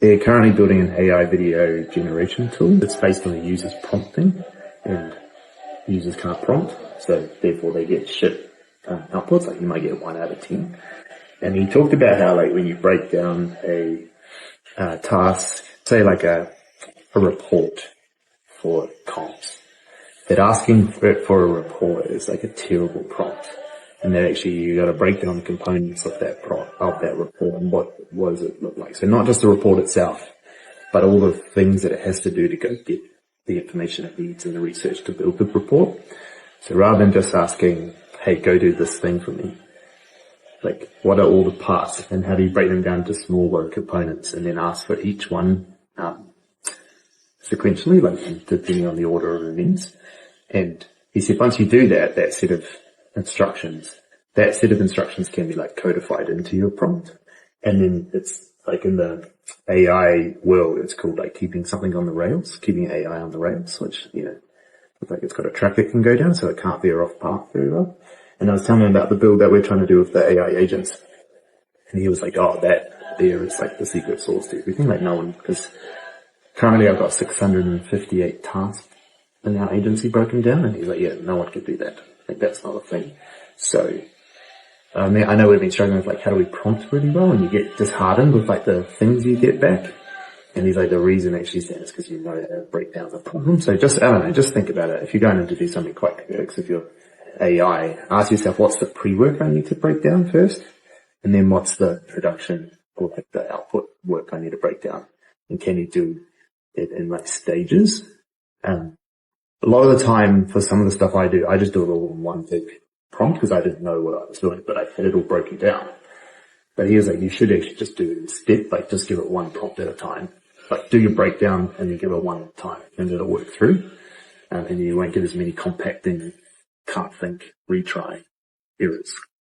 They're currently building an AI video generation tool that's based on the user's prompting, and users can't prompt, so therefore they get shit outputs, like you might get 1 out of 10. And he talked about how, like, when you break down a task, say like a report for comps, that asking for a report is like a terrible prompt. And then actually you got to break down the components of that report and what does it look like. So not just the report itself, but all the things that it has to do to go get the information it needs and the research to build the report. So rather than just asking, hey, go do this thing for me, like, what are all the parts and how do you break them down to smaller components and then ask for each one sequentially, like depending on the order of events. And he said once you do that, that set of instructions can be like codified into your prompt. And then it's like in the AI world, it's called like keeping something on the rails, keeping AI on the rails, which, you know, it's like it's got a track it can go down so it can't veer off path very well. And I was telling him about the build that we're trying to do with the AI agents. And he was like, oh, that there is like the secret sauce to everything. Like no one, because currently I've got 658 tasks in our agency broken down. And he's like, yeah, no one could do that. Like that's not a thing. So, I know we've been struggling with like, how do we prompt really well? And you get disheartened with like the things you get back. And he's like, the reason actually stands because you know how to break down the problem. So just, I don't know, just think about it. If you're going in to do something quite complex, if you're AI, ask yourself, what's the pre-work I need to break down first? And then what's the production or like the output work I need to break down? And can you do it in like stages? A lot of the time for some of the stuff I do, I just do it all in one big prompt because I didn't know what I was doing, but I had it all broken down. But he was like, you should actually just do it in step, like just give it one prompt at a time. Like do your breakdown and then give it one at a time and it'll work through. And you won't get as many compacting, can't think, retry errors.